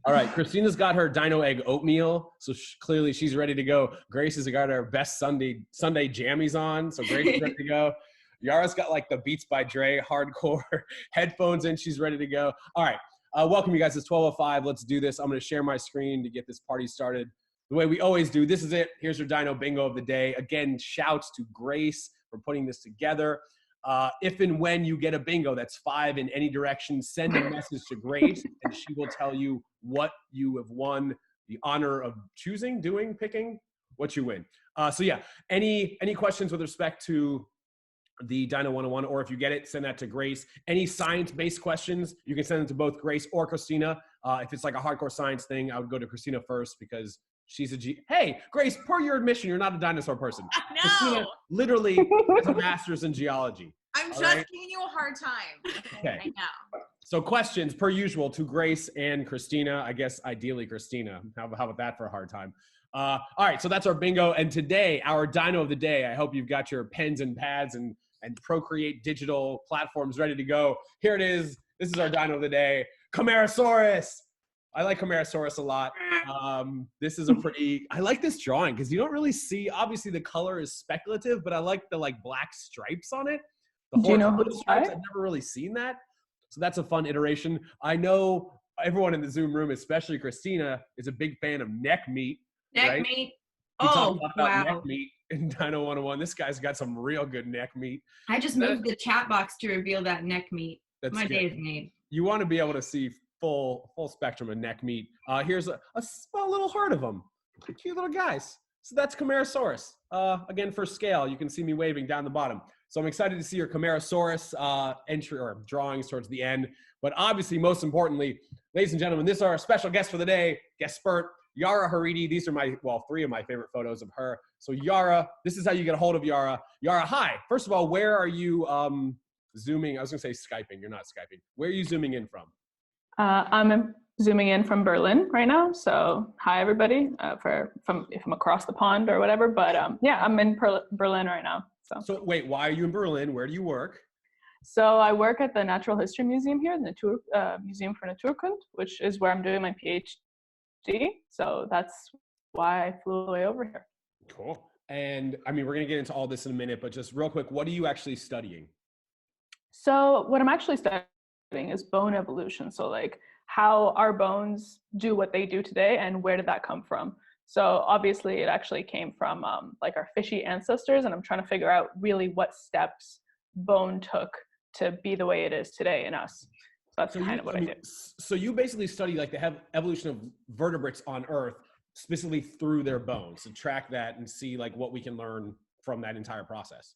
All right, Christina's got her dino egg oatmeal, so clearly she's ready to go. Grace has got her best Sunday jammies on, so Grace is ready to go. Yara's got like the Beats by Dre hardcore headphones in, she's ready to go. All right, welcome you guys. It's 12:05. Let's do this. I'm going to share my screen to get this party started the way we always do. This is it. Here's your dino bingo of the day. Again, shouts to Grace for putting this together. If and when you get a bingo that's 5 in any direction, send a message to Grace and she will tell you what you have won, the honor of choosing, doing, picking, what you win. So yeah, any questions with respect to the Dino 101, or if you get it, send that to Grace. Any science-based questions, you can send them to both Grace or Christina. If it's like a hardcore science thing, I would go to Christina first because she's a Hey, Grace, per your admission, you're not a dinosaur person. No. Christina literally has a master's in geology. I'm just giving you a hard time. Okay. I know. So questions, per usual, to Grace and Christina. I guess ideally Christina. How about that for a hard time? All right, so that's our bingo. And today, our dino of the day, I hope you've got your pens and pads and Procreate digital platforms ready to go. Here it is. This is our dino of the day, Camarasaurus. I like Camarasaurus a lot. This is a pretty, I like this drawing because you don't really see, obviously the color is speculative, but I like the like black stripes on it. The Do you know who stripes, I've never really seen that. So that's a fun iteration. I know everyone in the Zoom room, especially Christina, is a big fan of neck meat. Neck meat. We talk Oh, about wow. neck meat in Dino 101. This guy's got some real good neck meat. I just moved the chat box to reveal that neck meat. That's My good. day is made. You want to be able to see full spectrum of neck meat. Here's a small little herd of them. Cute little guys. So that's Camarasaurus. Again, for scale, you can see me waving down the bottom. So I'm excited to see your Camarasaurus entry or drawings towards the end. But obviously, most importantly, ladies and gentlemen, this is our special guest for the day, guest spurt, Yara Haridi. These are three of my favorite photos of her. So Yara, this is how you get a hold of Yara. Yara, hi. First of all, where are you zooming? I was gonna say Skyping. You're not Skyping. Where are you zooming in from? I'm zooming in from Berlin right now. So hi everybody, if I'm across the pond or whatever. But yeah, I'm in Berlin right now. So wait, why are you in Berlin? Where do you work? So I work at the Natural History Museum here, the Museum for Naturkunde, which is where I'm doing my PhD. So that's why I flew away over here. Cool. And I mean, we're going to get into all this in a minute, but just real quick, what are you actually studying? So what I'm actually studying is bone evolution. So like how our bones do what they do today and where did that come from? So obviously it actually came from like our fishy ancestors, and I'm trying to figure out really what steps bone took to be the way it is today in us. So that's kind of what I do. So you basically study like the evolution of vertebrates on Earth, specifically through their bones, and track that and see like what we can learn from that entire process.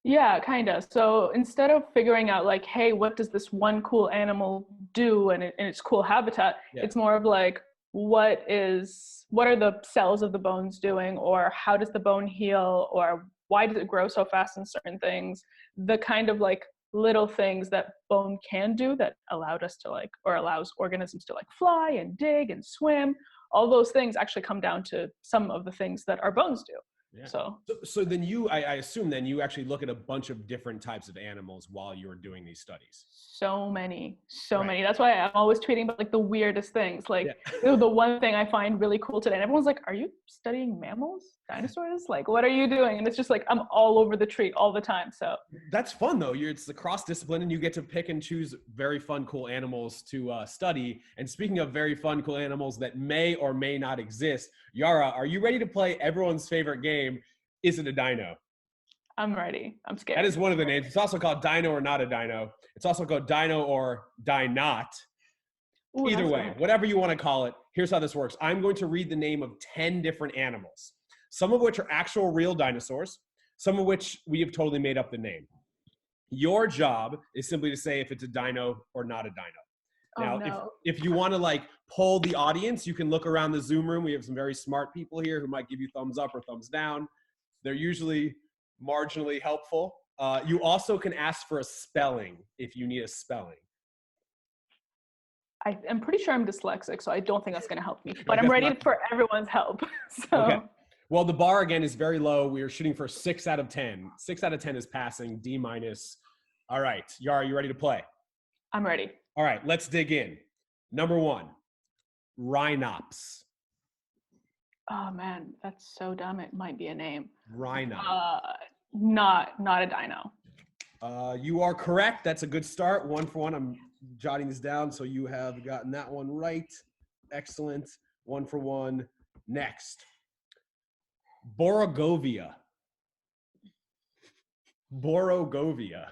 Yeah, kind of. So instead of figuring out like, hey, what does this one cool animal do in its cool habitat, it's more of like, what are the cells of the bones doing, or how does the bone heal, or why does it grow so fast in certain things? The kind of like little things that bone can do that allowed us to like, or allows organisms to like fly and dig and swim. All those things actually come down to some of the things that our bones do. Yeah. So then I assume then you actually look at a bunch of different types of animals while you're doing these studies. So many. That's why I'm always tweeting about like the weirdest things. Like the one thing I find really cool today, and everyone's like, are you studying mammals, dinosaurs? Like, what are you doing? And it's just like, I'm all over the tree all the time. So that's fun though. It's the cross discipline and you get to pick and choose very fun, cool animals to study. And speaking of very fun, cool animals that may or may not exist, Yara, are you ready to play everyone's favorite game? Is it a dino? I'm ready. I'm scared. That is one of the names. It's also called Dino or Not a Dino. It's also called Dino or Die Not. Ooh, either way, funny. whatever you want to call it, here's how this works. I'm going to read the name of 10 different animals, some of which are actual real dinosaurs, some of which we have totally made up the name. Your job is simply to say if it's a dino or not a dino. Now, if you want to like poll the audience, you can look around the Zoom room. We have some very smart people here who might give you thumbs up or thumbs down. They're usually marginally helpful. You also can ask for a spelling if you need a spelling. I'm pretty sure I'm dyslexic, so I don't think that's going to help me. But I'm ready for everyone's help. So. Okay. Well, the bar again is very low. We are shooting for 6 out of 10. 6 out of 10 is passing, D minus. All right, Yara, you ready to play? I'm ready. All right, let's dig in. Number 1, Rhinops. Oh man, that's so dumb. It might be a name. Rhinops. Not a dino. You are correct. That's a good start. 1 for 1. I'm jotting this down, so you have gotten that one right. Excellent. 1 for 1. Next, Borogovia. Borogovia.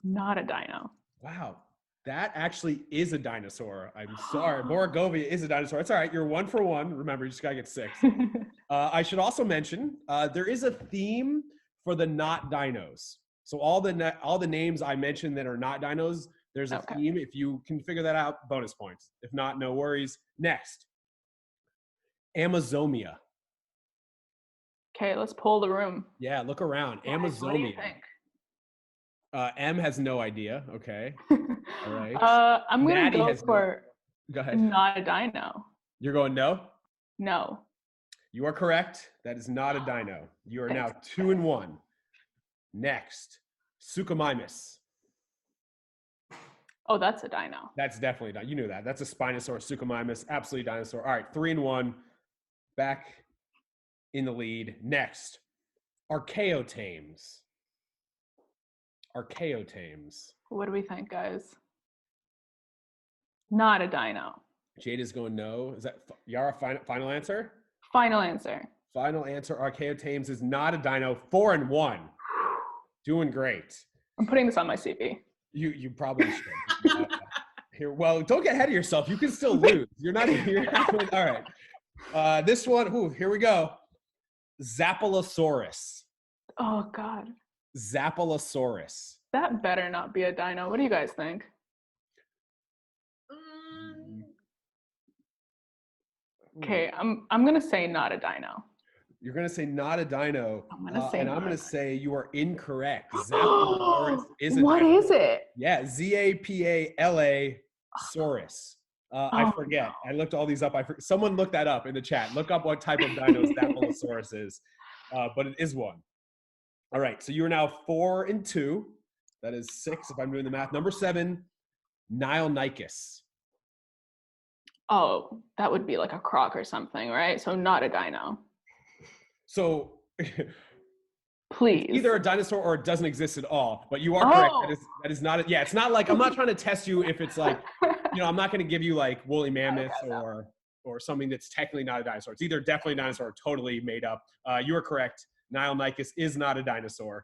Not a dino. Wow, that actually is a dinosaur. I'm sorry. Borogovia is a dinosaur. It's all right. You're 1 for 1. Remember, you just got to get 6. I should also mention there is a theme for the not dinos. So all the names I mentioned that are not dinos, there's a theme. If you can figure that out, bonus points. If not, no worries. Next, Amazomia. Okay, let's pull the room. Yeah, look around. Guys, Amazomia. what do you think? M has no idea. Okay. All right. I'm gonna Maddie go for Go ahead. not a dino. You're going no? No. You are correct. That is not a dino. You are now 2 and 1. Next, Suchomimus. Oh, that's a dino. That's definitely done. You knew that. That's a Spinosaurus, Suchomimus, absolutely dinosaur. All right, 3 and 1. Back in the lead. Next, Archaeotames. Archaeotames. What do we think, guys? Not a dino. Jade is going no. Is that Yara final answer? Final answer. Final answer. Archaeotames is not a dino. 4 and 1. Doing great. I'm putting this on my CV. You probably should. Here, well, don't get ahead of yourself. You can still lose. You're not here. All right. This one. Ooh, here we go. Zapalosaurus. Oh God. Zapalosaurus. That better not be a dino. What do you guys think? Okay, I'm gonna say not a dino. You're gonna say not a dino. I'm gonna say and I'm gonna say you are incorrect. Zapalosaurus is a What dino. is it? Yeah, Zapala saurus. I forget. No. I looked all these up. Someone looked that up in the chat. Look up what type of dino Zapalosaurus is. But it is one. All right, so you are now 4 and 2. That is 6 if I'm doing the math. Number 7, Nilonychus. Oh, that would be like a croc or something, right? So not a dino. So please. Either a dinosaur or it doesn't exist at all. But you are correct. That is not. Yeah, it's not like I'm not trying to test you if it's like, I'm not going to give you like woolly mammoth or something that's technically not a dinosaur. It's either definitely a dinosaur or totally made up. You are correct. Nilonychus is not a dinosaur.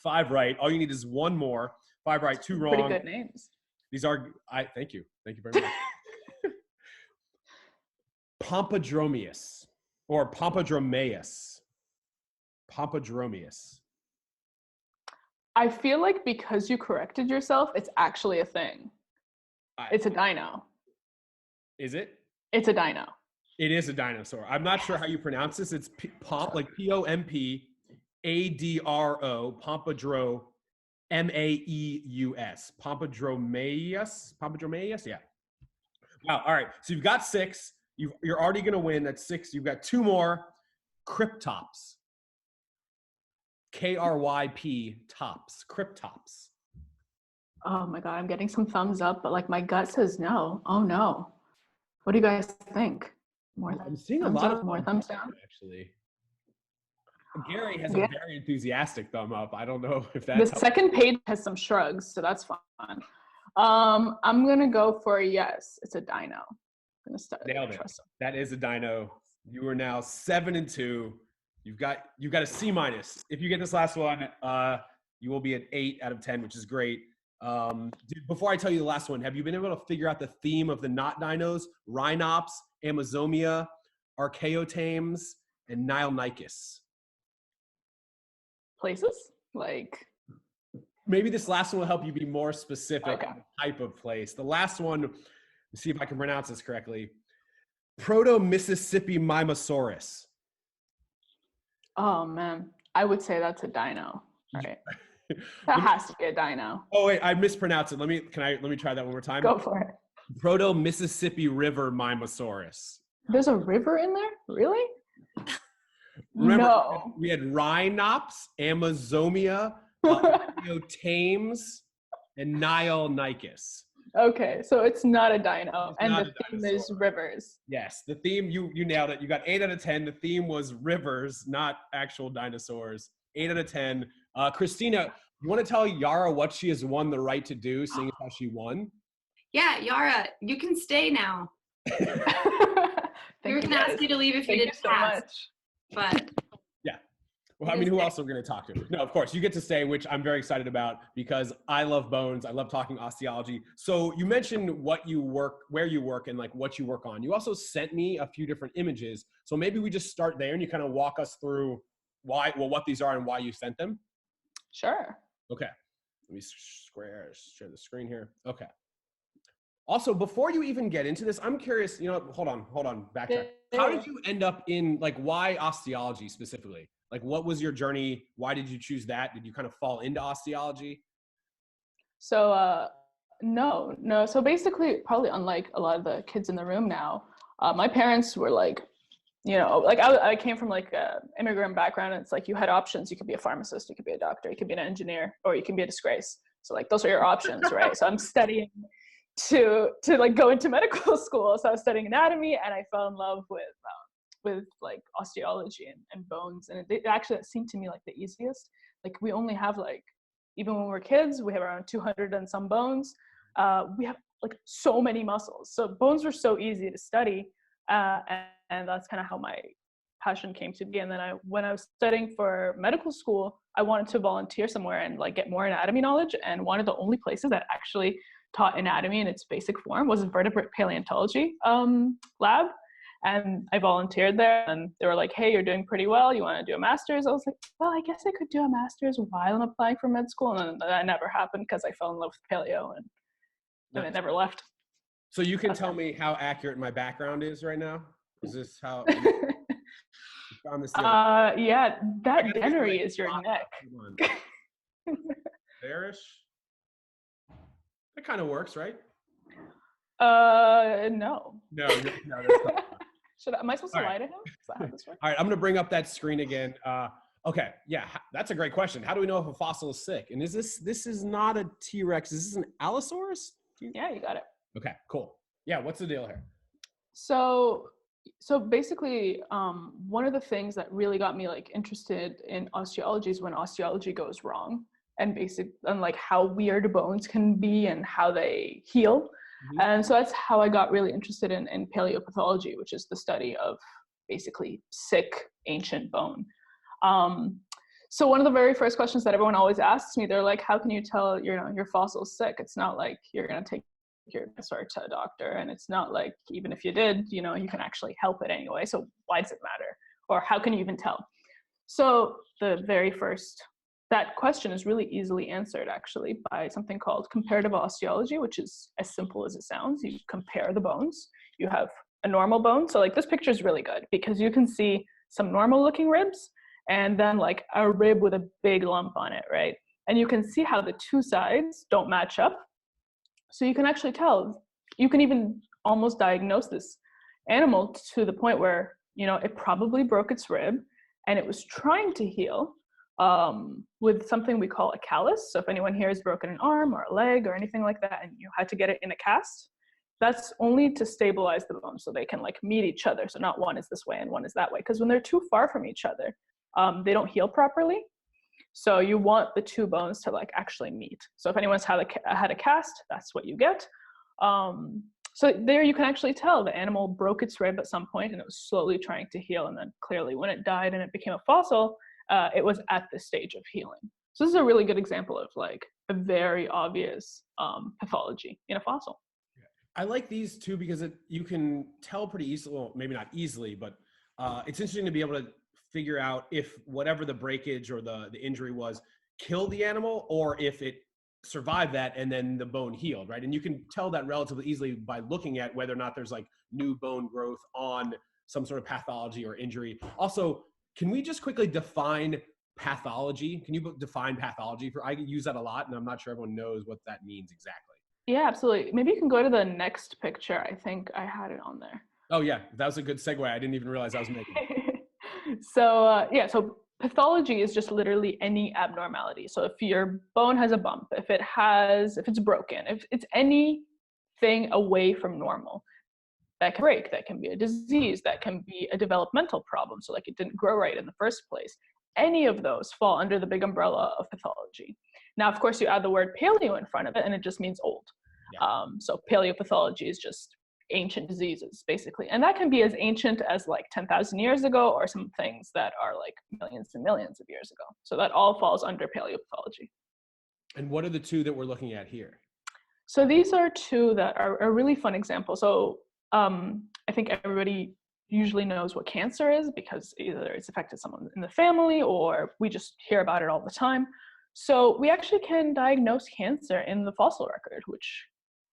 5 right. All you need is 1 more. 5 right, 2 wrong. Pretty good names. These are. Thank you. Thank you very much. Pompadromius or Pompadromeus. Pompadromius. I feel like because you corrected yourself, it's actually a thing. It's a dino. Is it? It's a dino. It is a dinosaur. I'm not sure how you pronounce this. It's like Pompadro, Pompadro, Maeus. Pompadromeus? Yeah. Wow. All right. So you've got 6. You're already going to win. That's 6. You've got 2 more. Cryptops. KRYP tops. Cryptops. Oh my God, I'm getting some thumbs up, but like my gut says no. Oh no. What do you guys think? I'm seeing a lot of more thumbs down. Actually, Gary has a very enthusiastic thumb up. I don't know if that's the second page has some shrugs, so that's fun. I'm gonna go for yes. It's a dino. I'm gonna start. Nailed it. That is a dino. You are now 7 and 2. You've got a C minus. If you get this last one, you will be at 8 out of 10, which is great. Dude, before I tell you the last one, have you been able to figure out the theme of the not dinos? Rhinops, Amazomia, Archaeotames, and Nilonychus. Places? Like maybe this last one will help you be more specific on the type of place. The last one, let's see if I can pronounce this correctly. Proto-Mississippi Mimosaurus. Oh man, I would say that's a dino. Right. That has to be a dino. Oh wait, I mispronounced it. Let me try that one more time. Go for it. Proto-Mississippi River Mimosaurus. There's a river in there? Really? Remember, No. we had Rhinops, Amazomia, Thames, and Nilnicus. Okay, so it's not a dino, It's and not the a theme dinosaur. is rivers. Yes, the theme, you nailed it. You got 8 out of 10. The theme was rivers, not actual dinosaurs. 8 out of 10. Christina, you want to tell Yara what she has won the right to do, seeing as how she won? Yeah, Yara, you can stay now. We were going to ask you to leave if you didn't pass. But Well, I mean, who else are we going to talk to? No, of course, you get to stay, which I'm very excited about because I love bones. I love talking osteology. So you mentioned what you work, where you work, and like what you work on. You also sent me a few different images. So maybe we just start there and you kind of walk us through what these are and why you sent them. Sure. Okay. Let me share the screen here. Okay. Also, before you even get into this, I'm curious, hold on, backtrack. How did you end up in, like, why osteology specifically? Like, what was your journey? Why did you choose that? Did you kind of fall into osteology? So, no. So basically, probably unlike a lot of the kids in the room now, my parents were like, I came from like an immigrant background, and it's like you had options. You could be a pharmacist, you could be a doctor, you could be an engineer, or you can be a disgrace. So like those are your options, right? So I'm studying to like go into medical school. So I was studying anatomy, and I fell in love with like osteology and bones, and it actually seemed to me like the easiest. Like we only have like, even when we're kids, we have around 200 and some bones. We have like so many muscles, so bones were so easy to study, and that's kind of how my passion came to be. And then when I was studying for medical school, I wanted to volunteer somewhere and like get more anatomy knowledge, and one of the only places that actually taught anatomy in its basic form was a vertebrate paleontology lab. And I volunteered there, and they were like, hey, you're doing pretty well. You want to do a master's? I was like, well, I guess I could do a master's while I'm applying for med school. And then that never happened because I fell in love with paleo, and it never left. So you can tell me how accurate my background is right now? Is this how you found this? Yeah, that gunnery is your neck. Bearish? That kind of works, right? No. No, that's not. Am I supposed to lie to him? Is that how this works? All right, I'm going to bring up that screen again. Okay, yeah, that's a great question. How do we know if a fossil is sick? And this is not a T-Rex. Is this an Allosaurus? Yeah, you got it. Okay, cool. Yeah, what's the deal here? So basically, one of the things that really got me like interested in osteology is when osteology goes wrong, and like how weird bones can be and how they heal. Mm-hmm. And so that's how I got really interested in paleopathology, which is the study of basically sick ancient bone. So one of the very first questions that everyone always asks me, they're like, how can you tell your fossil's sick? It's not like you're going to take your dinosaur to a doctor, and it's not like even if you did, you can actually help it anyway. So why does it matter? Or how can you even tell? So that question is really easily answered actually by something called comparative osteology, which is as simple as it sounds. You compare the bones. You have a normal bone. So like this picture is really good because you can see some normal looking ribs and then like a rib with a big lump on it, right? And you can see how the two sides don't match up. So you can actually tell, you can even almost diagnose this animal to the point where, it probably broke its rib and it was trying to heal with something we call a callus. So if anyone here has broken an arm or a leg or anything like that, and you had to get it in a cast, that's only to stabilize the bone so they can like meet each other. So not one is this way and one is that way. Because when they're too far from each other, they don't heal properly. So you want the two bones to like actually meet. So if anyone's had a cast, that's what you get. So there you can actually tell the animal broke its rib at some point and it was slowly trying to heal. And then clearly when it died and it became a fossil, it was at this stage of healing. So this is a really good example of like a very obvious pathology in a fossil. I like these too because you can tell pretty easily, well, maybe not easily, but it's interesting to be able to figure out if whatever the breakage or the injury was killed the animal or if it survived that and then the bone healed, right? And you can tell that relatively easily by looking at whether or not there's like new bone growth on some sort of pathology or injury. Also, can we just quickly define pathology? Can you define pathology? I use that a lot, and I'm not sure everyone knows what that means exactly. Yeah, absolutely. Maybe you can go to the next picture. I think I had it on there. Oh, yeah. That was a good segue. I didn't even realize I was making it. So pathology is just literally any abnormality. So if your bone has a bump, if it's broken, if it's anything away from normal, that can break, that can be a disease, that can be a developmental problem. So like it didn't grow right in the first place. Any of those fall under the big umbrella of pathology. Now, of course, you add the word paleo in front of it and it just means old. Yeah. So paleopathology is just ancient diseases, basically. And that can be as ancient as like 10,000 years ago, or some things that are like millions and millions of years ago. So that all falls under paleopathology. And what are the two that we're looking at here? So these are two that are a really fun example. So I think everybody usually knows what cancer is because either it's affected someone in the family or we just hear about it all the time. So we actually can diagnose cancer in the fossil record, which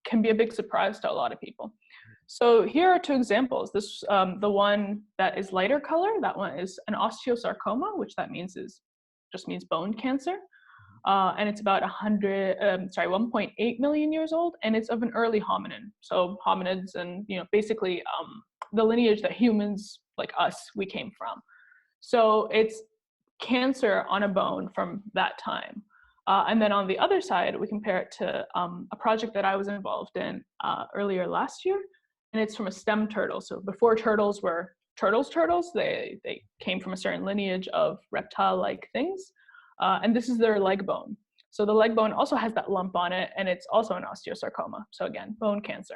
can be a big surprise to a lot of people. So here are two examples. This, the one that is lighter color, that one is an osteosarcoma, which that means just means bone cancer. And it's about 1.8 million years old, and it's of an early hominin. So hominids and, basically the lineage that humans like us, we came from. So it's cancer on a bone from that time. And then on the other side, we compare it to a project that I was involved in earlier last year, and it's from a stem turtle. So before turtles were turtles, they came from a certain lineage of reptile-like things. And this is their leg bone. So the leg bone also has that lump on it, and it's also an osteosarcoma. So again, bone cancer.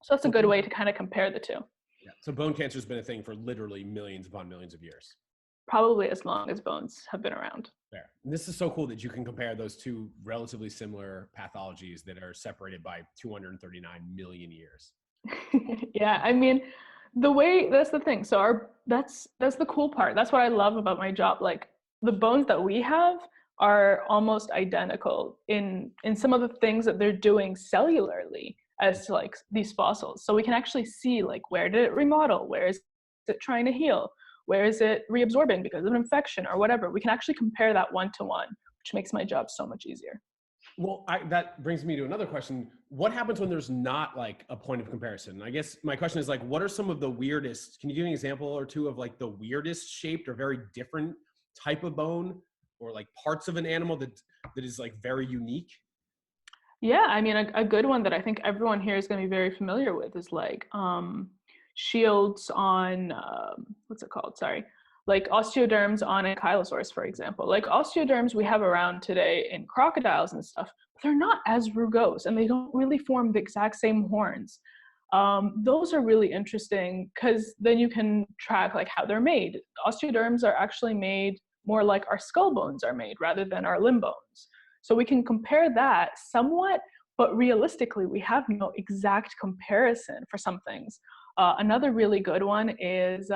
So that's a good way to kind of compare the two. Yeah. So bone cancer has been a thing for literally millions upon millions of years. Probably as long as bones have been around. Fair. And this is so cool that you can compare those two relatively similar pathologies that are separated by 239 million years. Yeah, I mean, that's the thing. So that's the cool part. That's what I love about my job. Like, the bones that we have are almost identical in some of the things that they're doing cellularly as to like these fossils. So we can actually see like, where did it remodel? Where is it trying to heal? Where is it reabsorbing because of an infection or whatever? We can actually compare that one-to-one, which makes my job so much easier. Well, that brings me to another question. What happens when there's not like a point of comparison? I guess my question is like, what are some of the weirdest, can you give me an example or two of like the weirdest shaped or very different type of bone or like parts of an animal that is like very unique? Yeah, I mean, a good one that I think everyone here is going to be very familiar with is like shields on, what's it called? Sorry. Like osteoderms on Ankylosaurus, for example. Like osteoderms we have around today in crocodiles and stuff, but they're not as rugose and they don't really form the exact same horns. Those are really interesting because then you can track like how they're made. Osteoderms are actually made more like our skull bones are made rather than our limb bones. So we can compare that somewhat, but realistically, we have no exact comparison for some things. Another really good one is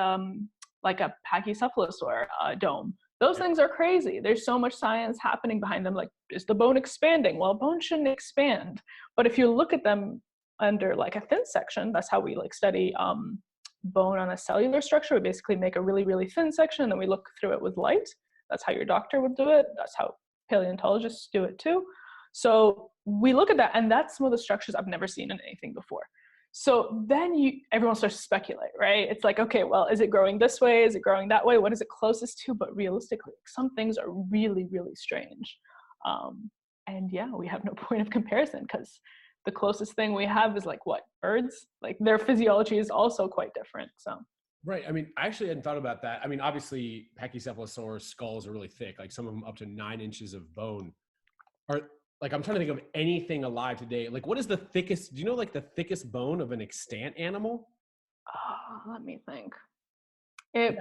like a Pachycephalosaurus dome. Those things are crazy. There's so much science happening behind them. Like, is the bone expanding? Well, bone shouldn't expand. But if you look at them under like a thin section, that's how we like study bone on a cellular structure. We basically make a really, really thin section and then we look through it with light. That's how your doctor would do it. That's how paleontologists do it too. So we look at that, and that's some of the structures I've never seen in anything before. So then everyone starts to speculate, right? It's like, okay, well, is it growing this way? Is it growing that way? What is it closest to? But realistically, some things are really, really strange. And yeah, we have no point of comparison because the closest thing we have is like what? Birds? Like their physiology is also quite different, so. Right. I mean, I actually hadn't thought about that. I mean, obviously, Pachycephalosaurus skulls are really thick, like some of them up to 9 inches of bone. Like, I'm trying to think of anything alive today. Like, what is the thickest, do you know, like, the thickest bone of an extant animal? Let me think.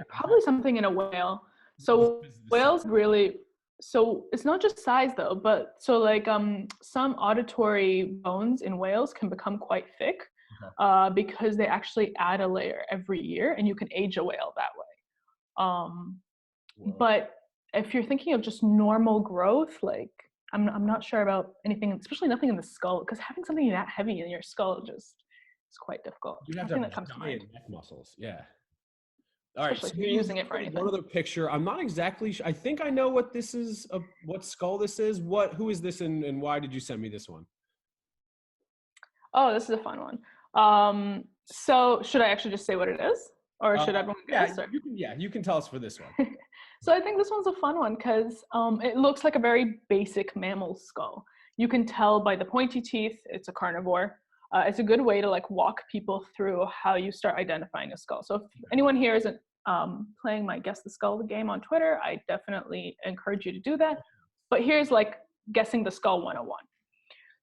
Probably something in a whale. So whales really, so it's not just size though, but so like some auditory bones in whales can become quite thick. Because they actually add a layer every year and you can age a whale that way. But if you're thinking of just normal growth, like I'm not sure about anything, especially nothing in the skull, because having something that heavy in your skull just is quite difficult. You have nothing to that comes to mind. Neck muscles. Yeah. All right. So if you're using it for anything. One other picture. I'm not exactly sure. I think I know what this is, what skull this is. Who is this and why did you send me this one? Oh, this is a fun one. So should I actually just say what it is? Or should everyone guess? You can tell us for this one. So I think this one's a fun one because it looks like a very basic mammal skull. You can tell by the pointy teeth, it's a carnivore. It's a good way to like walk people through how you start identifying a skull. So if anyone here isn't playing my Guess the Skull game on Twitter, I definitely encourage you to do that. But here's like guessing the skull 101.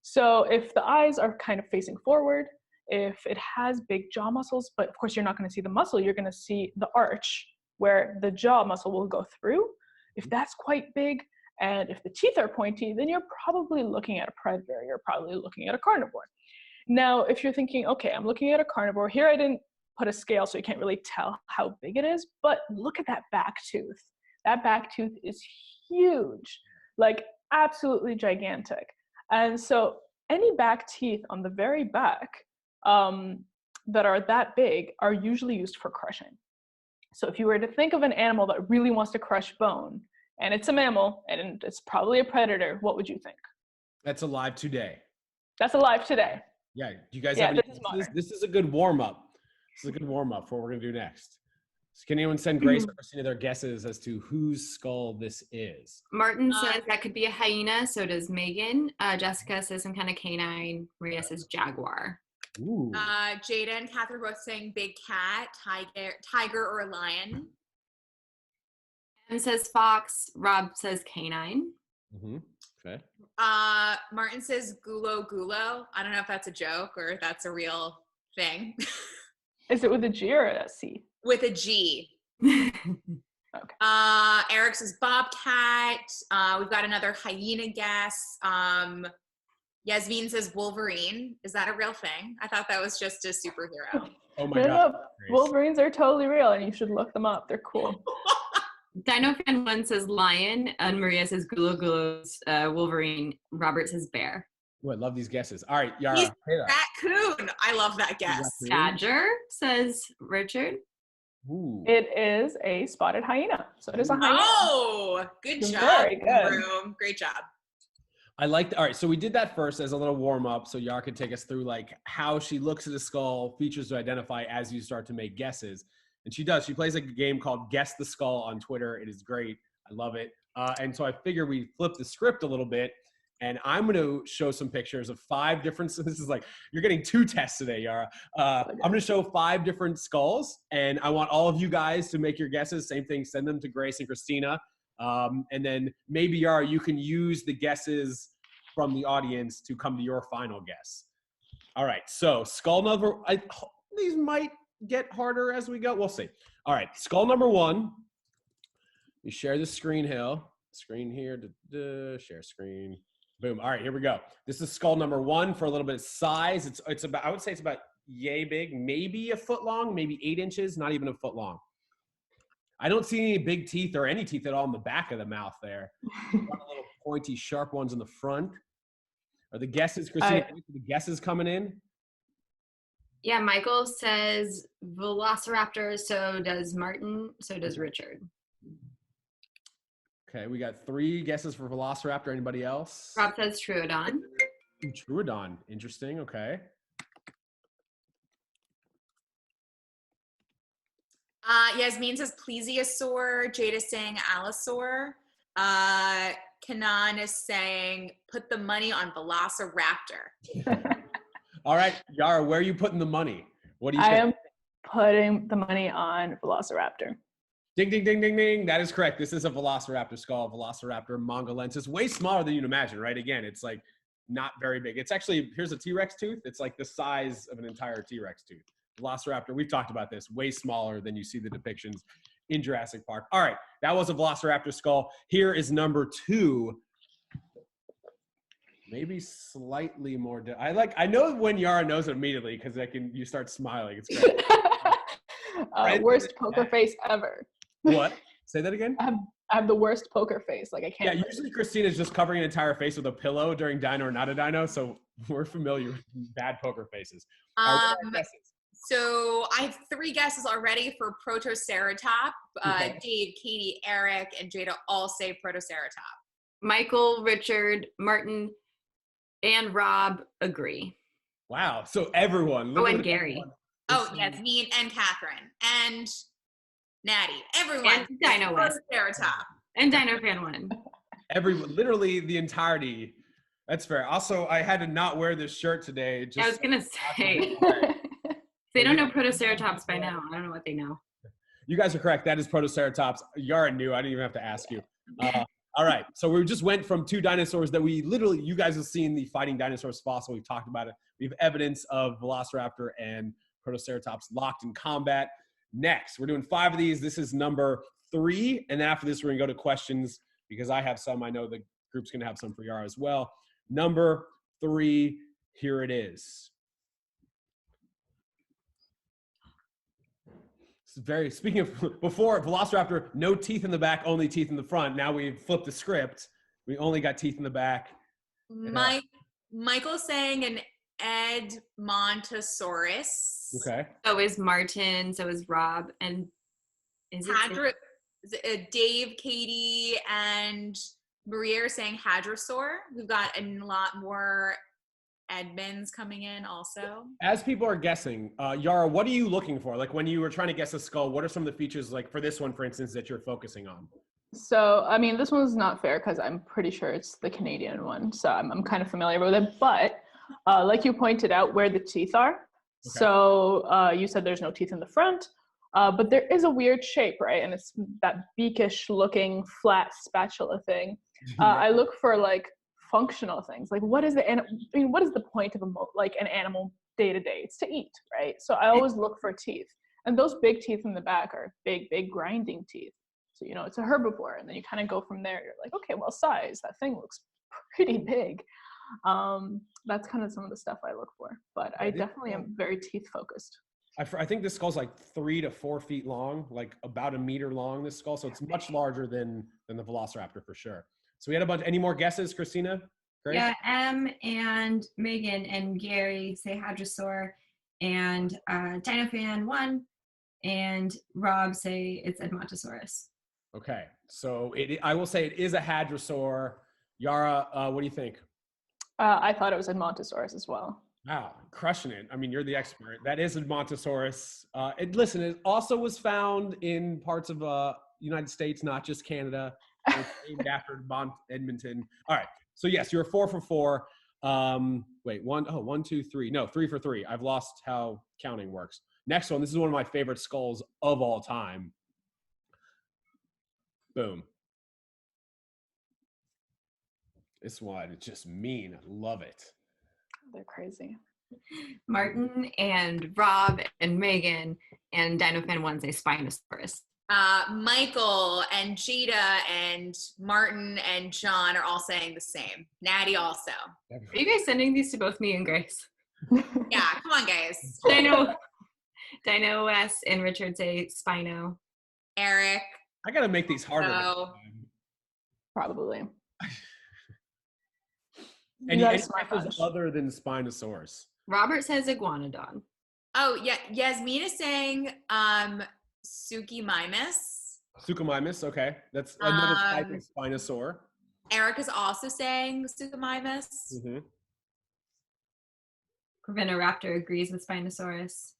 So if the eyes are kind of facing forward, if it has big jaw muscles, but of course you're not going to see the muscle, you're going to see the arch where the jaw muscle will go through. If that's quite big, and if the teeth are pointy, then you're probably looking at a predator. You're probably looking at a carnivore. Now, if you're thinking, okay, I'm looking at a carnivore, here I didn't put a scale so you can't really tell how big it is, but look at that back tooth. That back tooth is huge, like absolutely gigantic. And so any back teeth on the very back that are that big are usually used for crushing. So if you were to think of an animal that really wants to crush bone, and it's a mammal, and it's probably a predator, what would you think? That's alive today. That's alive today. Yeah, do you guys have any? This is a good warm-up. This is a good warm-up for what we're going to do next. So can anyone send Grace or Christina their guesses as to whose skull this is? Martin says that could be a hyena, so does Megan. Jessica says some kind of canine. Maria says jaguar. Ooh. Jada and Catherine both saying big cat, tiger or lion. Em says fox. Rob says canine. Mm-hmm. Okay. Martin says gulo. I don't know if that's a joke or if that's a real thing. Is it with a G or a C? With a G. Okay. Eric says bobcat. We've got another hyena guess. Yasmin says Wolverine. Is that a real thing? I thought that was just a superhero. Oh my God. Wolverines are totally real and you should look them up. They're cool. Dino Fan 1 says lion, and Maria says gulo's Wolverine. Robert says bear. Oh, I love these guesses. All right, Yara. Raccoon. I love that guess. Badger says Richard. Ooh. It is a spotted hyena. So it is a hyena. Oh, good job. Very good. Great job. I like all right, so we did that first as a little warm-up, so Yara could take us through like how she looks at a skull, features to identify as you start to make guesses. And she does. She plays a game called Guess the Skull on Twitter. It is great. I love it. And so I figure we flip the script a little bit, and I'm going to show some pictures of 5 different. So this is like, you're getting 2 tests today, Yara. I'm going to show 5 different skulls, and I want all of you guys to make your guesses. Same thing, send them to Grace and Christina. And then maybe, Yara, you can use the guesses from the audience to come to your final guess. All right, so skull number, these might get harder as we go. We'll see. All right, skull number 1. We share the screen here. Screen here, share screen. Boom. All right, here we go. This is skull number 1 for a little bit of size. It's about, I would say it's about yay big, maybe a foot long, maybe 8 inches, not even a foot long. I don't see any big teeth or any teeth at all in the back of the mouth there. A lot of little pointy, sharp ones in the front. Are the guesses, Christina, the guesses coming in? Yeah, Michael says Velociraptor, so does Martin, so does Richard. Okay, we got 3 guesses for Velociraptor. Anybody else? Rob says Troodon. Troodon, interesting, okay. Yasmin says Plesiosaur. Jada saying Allosaur. Kanan is saying put the money on Velociraptor. All right, Yara, where are you putting the money? What do you think? I am putting the money on Velociraptor. Ding, ding, ding, ding, ding. That is correct. This is a Velociraptor skull, Velociraptor mongolensis. Way smaller than you'd imagine, right? Again, it's like not very big. It's actually, here's a T-Rex tooth. It's like the size of an entire T-Rex tooth. Velociraptor, we've talked about this, way smaller than you see the depictions in Jurassic Park. All right, that was a Velociraptor skull. Here is number 2. Maybe slightly more. I know when Yara knows it immediately because you start smiling. It's great. Worst poker face ever. What? Say that again? I have the worst poker face. Like I can't. Yeah, usually Christina's just covering an entire face with a pillow during Dino or Not a Dino, so we're familiar with bad poker faces. So I have 3 guesses already for Protoceratops. Okay. Dave, Katie, Eric, and Jada all say Protoceratops. Michael, Richard, Martin, and Rob agree. Wow. So everyone. Oh, and Gary. Oh, yes, me and Catherine and Natty. Everyone. And Dino West. Triceratop. And Dino Fan 1. Literally the entirety. That's fair. Also, I had to not wear this shirt today. I was going to say. They don't know Protoceratops by now. I don't know what they know. You guys are correct. That is Protoceratops. Yara knew. I didn't even have to ask you. All right. So we just went from two dinosaurs that we literally, you guys have seen the fighting dinosaurs fossil. We've talked about it. We have evidence of Velociraptor and Protoceratops locked in combat. Next, we're doing 5 of these. This is number 3. And then after this, we're going to go to questions because I have some. I know the group's going to have some for Yara as well. Number 3, here it is. Speaking of before, Velociraptor, no teeth in the back, only teeth in the front. Now we've flipped the script. We only got teeth in the back. Michael's saying an Edmontosaurus. Okay. So is Martin, so is Rob, and is it Dave, Katie, and Maria are saying Hadrosaur. We've got a lot more Edmonds coming in also. As people are guessing, Yara, what are you looking for? Like when you were trying to guess a skull, what are some of the features, like for this one, for instance, that you're focusing on? So, I mean, this one's not fair because I'm pretty sure it's the Canadian one. So I'm kind of familiar with it. But like you pointed out, where the teeth are. Okay. So you said there's no teeth in the front, but there is a weird shape, right? And it's that beakish looking flat spatula thing. I look for like functional things, like what is the point of an animal day to day? It's to eat, right? So I always look for teeth, and those big teeth in the back are big grinding teeth. So it's a herbivore, and then you kind of go from there. You're like, okay, well, size, that thing looks pretty big. That's kind of some of the stuff I look for, but I definitely am very teeth focused. I think this skull's like 3 to 4 feet long, like about 1 meter long, this skull, so it's much larger than the Velociraptor for sure. So we had a bunch. Any more guesses, Christina? Grace? Yeah, Em and Megan and Gary say Hadrosaur, and Dinofan 1 and Rob say it's Edmontosaurus. Okay, so I will say it is a Hadrosaur. Yara, what do you think? I thought it was Edmontosaurus as well. Wow, crushing it. I mean, you're the expert. That is Edmontosaurus. It also was found in parts of United States, not just Canada. It's named after Edmonton. All right. So yes, you're 4 for 4. Wait, 1, 2, 3. No, 3 for 3. I've lost how counting works. Next one. This is one of my favorite skulls of all time. Boom. This one, it's just mean. I love it. They're crazy. Martin and Rob and Megan and Dinofan 1 say Spinosaurus. Michael and Jada and Martin and John are all saying the same. Natty also. Are you guys sending these to both me and Grace? Yeah, come on, guys. Dino West and Richard say Spino. Eric. I gotta make these harder. Probably. Any examples other than Spinosaurus? Robert says Iguanodon. Oh yeah, Yasmin is saying Suchomimus. Suchomimus, okay. That's another type of Spinosaur. Eric is also saying Suchomimus. Mm-hmm. Provinoraptor agrees with Spinosaurus.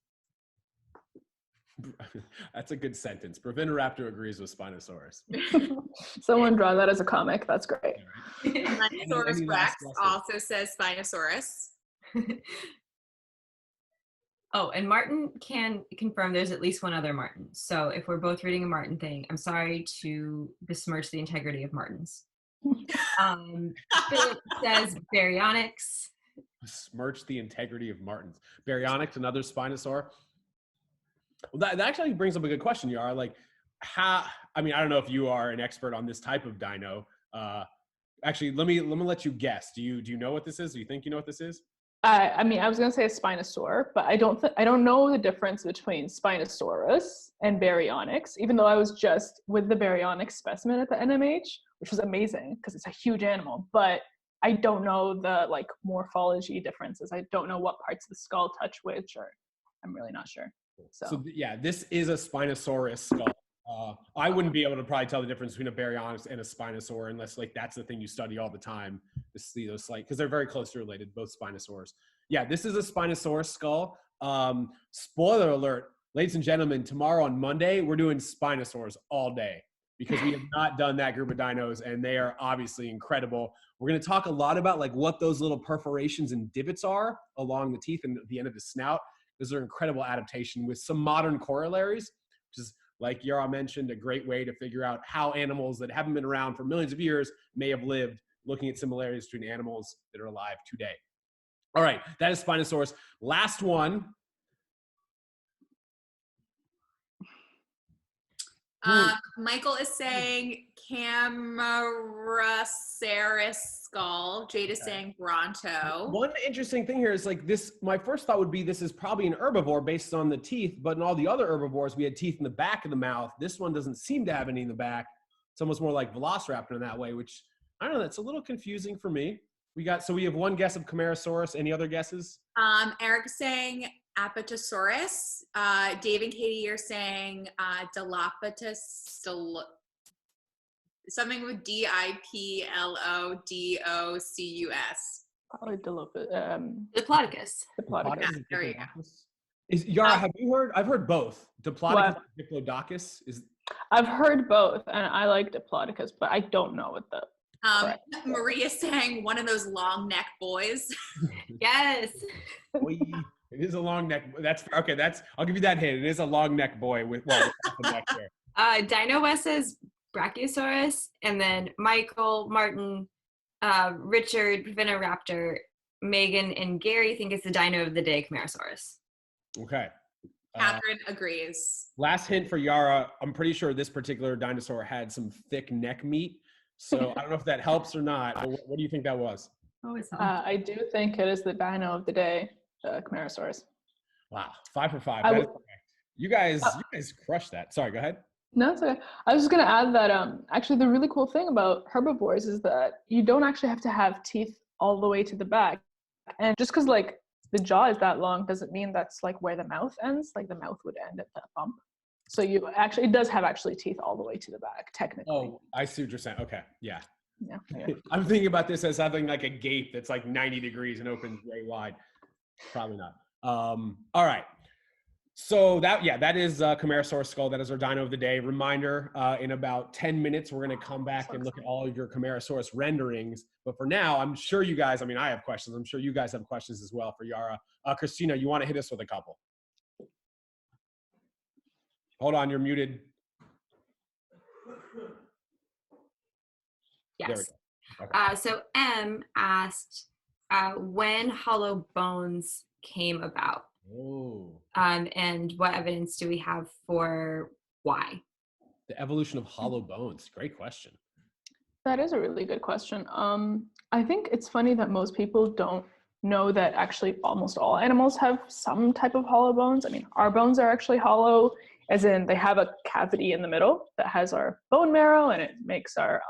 That's a good sentence. Provinoraptor agrees with Spinosaurus. Someone draw that as a comic. That's great. Spinosaurus Rex also says Spinosaurus. Oh, and Martin can confirm there's at least one other Martin. So if we're both reading a Martin thing, I'm sorry to besmirch the integrity of Martins. Philip says Baryonyx. Besmirch the integrity of Martins. Baryonyx, another Spinosaur. Well, that actually brings up a good question, Yara. Like, I don't know if you are an expert on this type of dino. Actually, let me let you guess. Do you know what this is? Do you think you know what this is? I was gonna say a Spinosaur, but I don't know the difference between Spinosaurus and Baryonyx, even though I was just with the Baryonyx specimen at the NMH, which was amazing because it's a huge animal, but I don't know the morphology differences. I don't know what parts of the skull touch which, or I'm really not sure. So yeah, this is a Spinosaurus skull. I wouldn't be able to probably tell the difference between a Baryonyx and a Spinosaur unless that's the thing you study all the time to see those because they're very closely related, both Spinosaurs. Yeah, this is a Spinosaurus skull. Spoiler alert, ladies and gentlemen, tomorrow on Monday, we're doing Spinosaurs all day because we have not done that group of dinos, and they are obviously incredible. We're going to talk a lot about like what those little perforations and divots are along the teeth and the end of the snout. Those are incredible adaptation with some modern corollaries, which is, like Yara mentioned, a great way to figure out how animals that haven't been around for millions of years may have lived, looking at similarities between animals that are alive today. All right, that is Spinosaurus. Last one. Michael is saying Camarasaurus skull. Jade is saying Bronto. One interesting thing here is like this, my first thought would be this is probably an herbivore based on the teeth, but in all the other herbivores, we had teeth in the back of the mouth. This one doesn't seem to have any in the back. It's almost more like Velociraptor in that way, which I don't know, that's a little confusing for me. We have one guess of Camarasaurus. Any other guesses? Eric's saying Epiphyseal. Dave and Katie are saying Dilophosaurus. Something with Diplodocus. Probably Diplodocus. Diplodocus. Yeah, there you go. Yara, have you heard? I've heard both. Diplodocus and Diplodocus is. I've heard both, and I like Diplodocus, but I don't know what the. Maria saying one of those long neck boys. Yes. It is a long neck. That's okay. I'll give you that hint. It is a long neck boy with the neck there. Dino West says Brachiosaurus, and then Michael, Martin, Richard, Velociraptor, Megan, and Gary think it's the dino of the day, Camarasaurus. Okay. Catherine agrees. Last hint for Yara. I'm pretty sure this particular dinosaur had some thick neck meat. So I don't know if that helps or not, but what do you think that was? I do think it is the dino of the day, Camarasaurus. Wow, 5 for 5. That is correct. You guys crushed that. Sorry, go ahead. No, it's okay. I was just going to add that actually the really cool thing about herbivores is that you don't actually have to have teeth all the way to the back. And just because like the jaw is that long doesn't mean that's like where the mouth ends. Like the mouth would end at that bump. So it does have actually teeth all the way to the back, technically. Oh, I see what you're saying. Okay, yeah. Yeah. I'm thinking about this as having like a gape that's like 90 degrees and opens way wide. Probably not. All right. So that is Camarasaurus skull. That is our dino of the day. Reminder, in about 10 minutes, we're going to come back and look at all of your Camarasaurus renderings. But for now, I'm sure you guys, I have questions. I'm sure you guys have questions as well for Yara. Christina, you want to hit us with a couple? Hold on, you're muted. Yes. Okay. So M asked when hollow bones came about. Oh. And what evidence do we have for why? The evolution of hollow bones. Great question. That is a really good question. I think it's funny that most people don't know that actually almost all animals have some type of hollow bones. Our bones are actually hollow, as in they have a cavity in the middle that has our bone marrow, and it makes a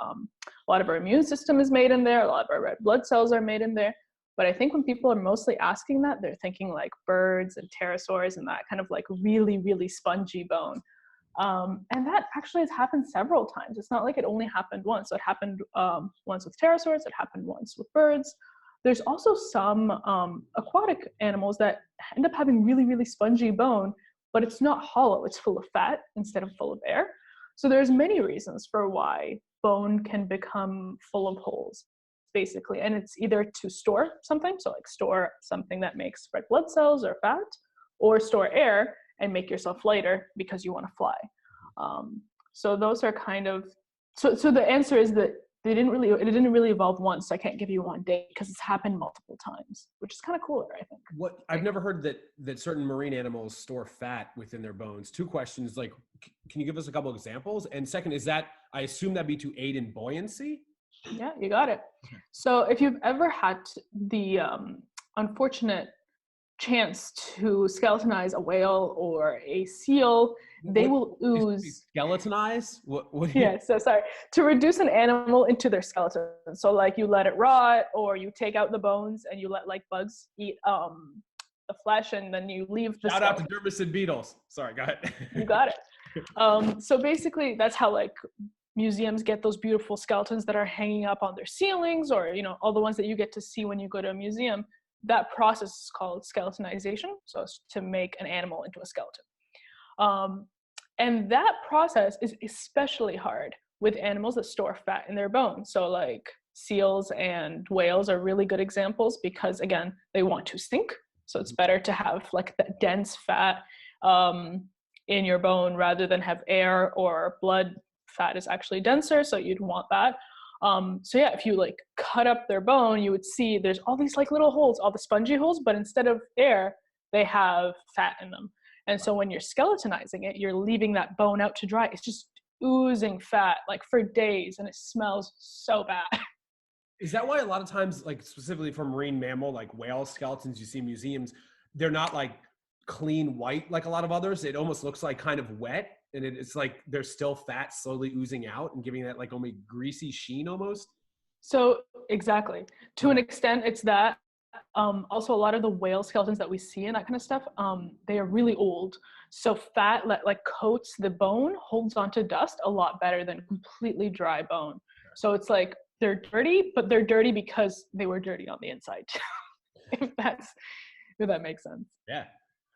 lot of our immune system is made in there, a lot of our red blood cells are made in there. But I think when people are mostly asking that, they're thinking like birds and pterosaurs and that kind of like really, really spongy bone. And that actually has happened several times. It's not like it only happened once. So it happened once with pterosaurs, it happened once with birds. There's also some aquatic animals that end up having really, really spongy bone, but it's not hollow, it's full of fat instead of full of air. So there's many reasons for why bone can become full of holes, basically. And it's either to store something, so like store something that makes red blood cells or fat, or store air and make yourself lighter because you want to fly. So those are kind of, so the answer is that it didn't really evolve once. So I can't give you one date because it's happened multiple times, which is kind of cooler, I think. I've never heard that certain marine animals store fat within their bones. Two questions, like, can you give us a couple examples? And second, is that, I assume that'd be to aid in buoyancy? Yeah, you got it. So if you've ever had the unfortunate chance to skeletonize a whale or a seal, they will ooze. Skeletonize? What yeah, so sorry. To reduce an animal into their skeleton. So like you let it rot, or you take out the bones and you let like bugs eat the flesh, and then you leave the Shout skeleton. out to dermicid beetles. Sorry, go ahead. You got it. So basically that's how like museums get those beautiful skeletons that are hanging up on their ceilings, or all the ones that you get to see when you go to a museum. that process is called skeletonization. So it's to make an animal into a skeleton. And that process is especially hard with animals that store fat in their bones. So like seals and whales are really good examples because, again, they want to sink. So it's better to have like that dense fat in your bone rather than have air or blood. Fat is actually denser, so you'd want that. So yeah, if you like cut up their bone, you would see there's all these like little holes, all the spongy holes, but instead of air, they have fat in them. And so when you're skeletonizing it, you're leaving that bone out to dry. It's just oozing fat like for days, and it smells so bad. Is that why a lot of times, like specifically for marine mammal, like whale skeletons you see in museums, they're not like clean white like a lot of others? It almost looks like kind of wet, and it's like there's still fat slowly oozing out and giving that like almost greasy sheen almost. So exactly. To an extent, it's that. Also, a lot of the whale skeletons that we see and that kind of stuff, they are really old. So fat like coats the bone, holds onto dust a lot better than completely dry bone. So it's like they're dirty, but they're dirty because they were dirty on the inside. if that makes sense. Yeah.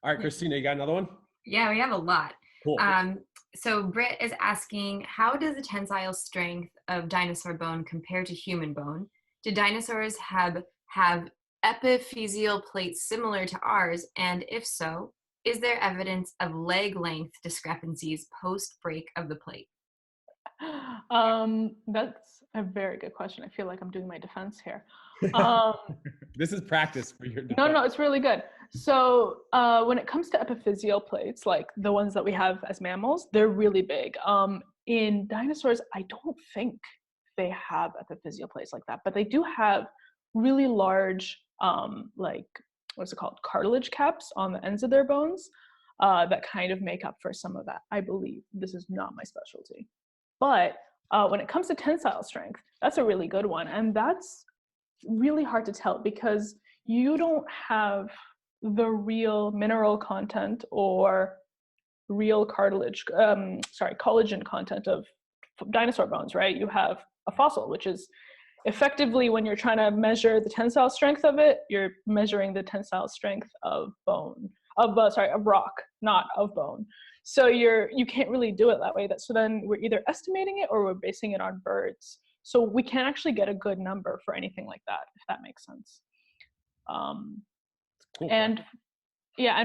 All right, Christina, you got another one? Yeah, we have a lot. Cool. So Britt is asking, how does the tensile strength of dinosaur bone compare to human bone? Did dinosaurs have epiphyseal plates similar to ours? And if so, is there evidence of leg length discrepancies post-break of the plate? That's a very good question. I feel like I'm doing my defense here. This is practice for your defense. No, it's really good. So when it comes to epiphyseal plates, like the ones that we have as mammals, they're really big. In dinosaurs, I don't think they have epiphyseal plates like that, but they do have really large, like, what's it called? Cartilage caps on the ends of their bones that kind of make up for some of that, I believe. This is not my specialty. But when it comes to tensile strength, that's a really good one. And that's really hard to tell because you don't have the real mineral content or real collagen content of dinosaur bones, right? You have a fossil, which is effectively, when you're trying to measure the tensile strength of it, you're measuring the tensile strength of rock, not of bone. So you can't really do it that way. So then we're either estimating it or we're basing it on birds. So we can't actually get a good number for anything like that, if that makes sense. Cool. And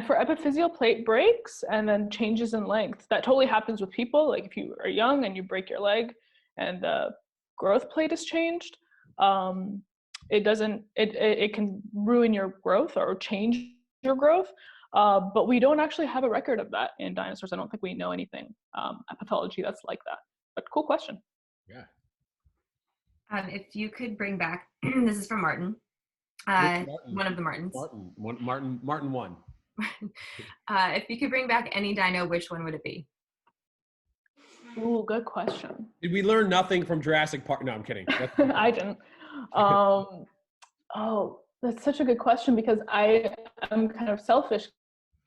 for epiphyseal plate breaks and then changes in length, that totally happens with people. Like if you are young and you break your leg and the growth plate is changed, it can ruin your growth or change your growth. But we don't actually have a record of that in dinosaurs. I don't think we know anything at Pathology that's like that. But cool question. Yeah. If you could bring back, this is from Martin. One of the Martins. Martin one. If you could bring back any dino, which one would it be? Ooh, good question. Did we learn nothing from Jurassic Park? No, I'm kidding. I didn't. That's such a good question because I am kind of selfish.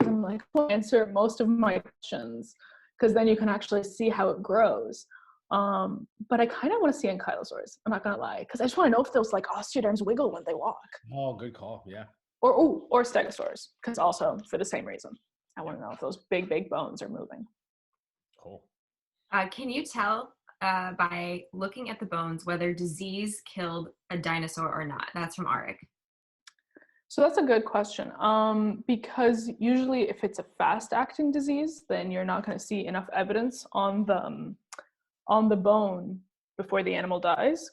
I'm like, I'll answer most of my questions because then you can actually see how it grows. But I kind of want to see Ankylosaurs. I'm not gonna lie, because I just want to know if those like osteoderms wiggle when they walk. Oh, good call. Yeah. Or Stegosaurs, because also for the same reason, I want to know if those big bones are moving. Cool. Can you tell by looking at the bones whether disease killed a dinosaur or not? That's from Arik. So that's a good question. Because usually if it's a fast-acting disease, then you're not going to see enough evidence on the bone before the animal dies.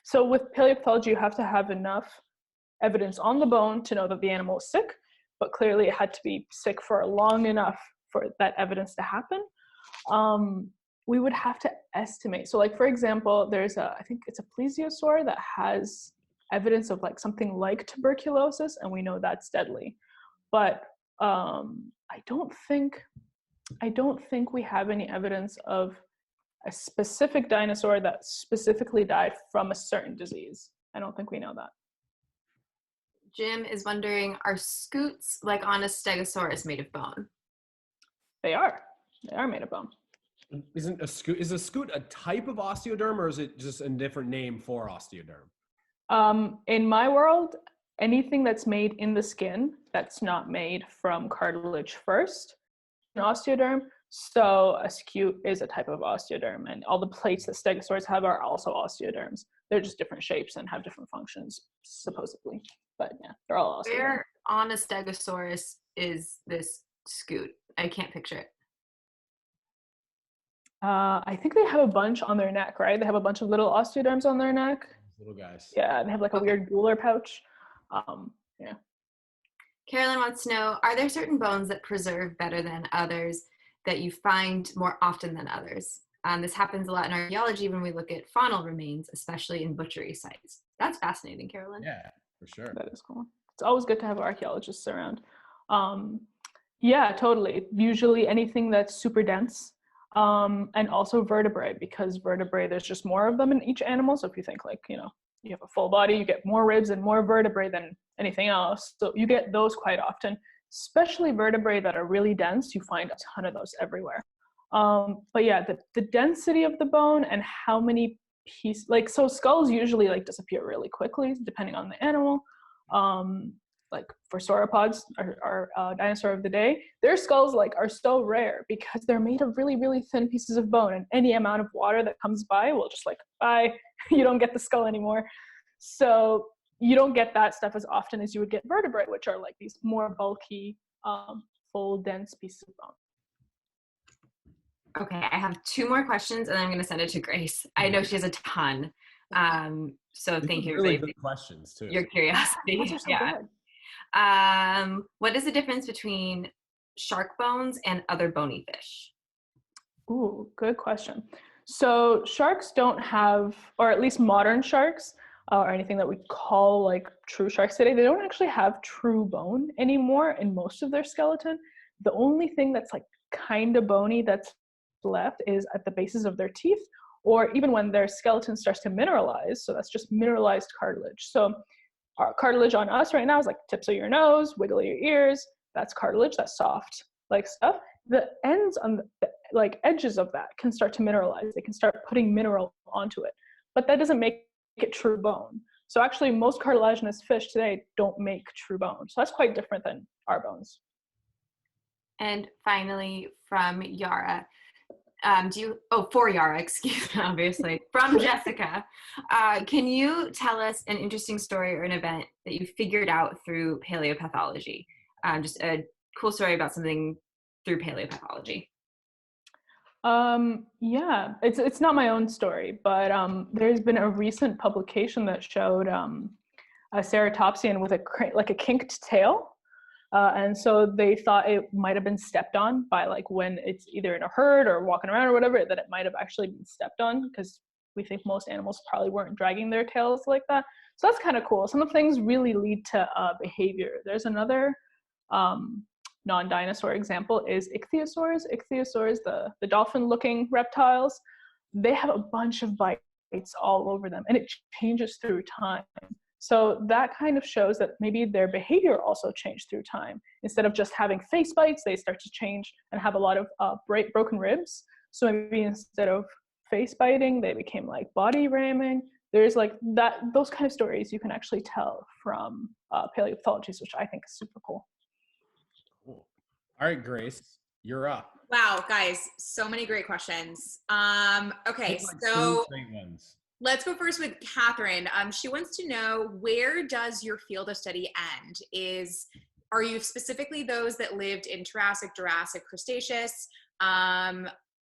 So with paleopathology, you have to have enough evidence on the bone to know that the animal is sick, but clearly it had to be sick for long enough for that evidence to happen. We would have to estimate. So like, for example, I think it's a plesiosaur that has evidence of like something like tuberculosis, and we know that's deadly. But I don't think we have any evidence of a specific dinosaur that specifically died from a certain disease. I don't think we know that. Jim is wondering, are scutes like on a Stegosaurus made of bone? They are made of bone. Is a scute a type of osteoderm, or is it just a different name for osteoderm? In my world, anything that's made in the skin that's not made from cartilage first, an osteoderm. So a scute is a type of osteoderm, and all the plates that stegosaurs have are also osteoderms. They're just different shapes and have different functions, supposedly. But yeah, they're all osteoderms. Where on a stegosaurus is this scute? I can't picture it. I think they have a bunch on their neck, right? They have a bunch of little osteoderms on their neck. Little guys. Yeah, they have like a weird gular pouch. Yeah. Carolyn wants to know, are there certain bones that preserve better than others that you find more often than others? This happens a lot in archaeology when we look at faunal remains, especially in butchery sites. That's fascinating, Carolyn. Yeah, for sure. That is cool. It's always good to have archaeologists around. Yeah, totally. Usually anything that's super dense, and also vertebrae, because vertebrae, there's just more of them in each animal. So if you think like, you know, you have a full body, you get more ribs and more vertebrae than anything else. So you get those quite often, especially vertebrae that are really dense. You find a ton of those everywhere. But yeah, the density of the bone and how many pieces, like, so skulls usually like disappear really quickly depending on the animal. Like for sauropods, our dinosaur of the day, their skulls like are so rare because they're made of really, really thin pieces of bone, and any amount of water that comes by will just like, bye, you don't get the skull anymore. So you don't get that stuff as often as you would get vertebrae, which are like these more bulky, full, dense pieces of bone. Okay, I have 2 more questions and I'm going to send it to Grace. I know she has a ton. So thank you. Really good questions too. Your curiosity. So yeah. What is the difference between shark bones and other bony fish? Ooh, good question. So sharks don't have, or at least modern sharks, or anything that we call like true sharks today, they don't actually have true bone anymore in most of their skeleton. The only thing that's like kind of bony that's left is at the bases of their teeth, or even when their skeleton starts to mineralize. So that's just mineralized cartilage. So our cartilage on us right now is like tips of your nose, wiggle of your ears. That's cartilage, that's soft like stuff. The ends on the like edges of that can start to mineralize. They can start putting mineral onto it, but that doesn't make it true bone. So actually most cartilaginous fish today don't make true bone. So that's quite different than our bones. And finally, from Yara, for Yara, excuse me, obviously, from Jessica, can you tell us an interesting story or an event that you figured out through paleopathology? Just a cool story about something through paleopathology. Yeah, it's not my own story, but there's been a recent publication that showed a ceratopsian with a kinked tail. And so they thought it might have been stepped on by like when it's either in a herd or walking around or whatever, that it might have actually been stepped on, because we think most animals probably weren't dragging their tails like that. So that's kind of cool. Some of things really lead to behavior. There's another non-dinosaur example is ichthyosaurs. Ichthyosaurs, the dolphin-looking reptiles, they have a bunch of bites all over them, and it changes through time. So that kind of shows that maybe their behavior also changed through time. Instead of just having face bites, they start to change and have a lot of broken ribs. So maybe instead of face biting, they became like body ramming. There's like that, those kind of stories you can actually tell from paleopathology, which I think is super cool. Cool. All right, Grace, you're up. Wow, guys, so many great questions. Okay, so let's go first with Catherine. She wants to know, where does your field of study end? Are you specifically those that lived in Triassic, Jurassic, Cretaceous?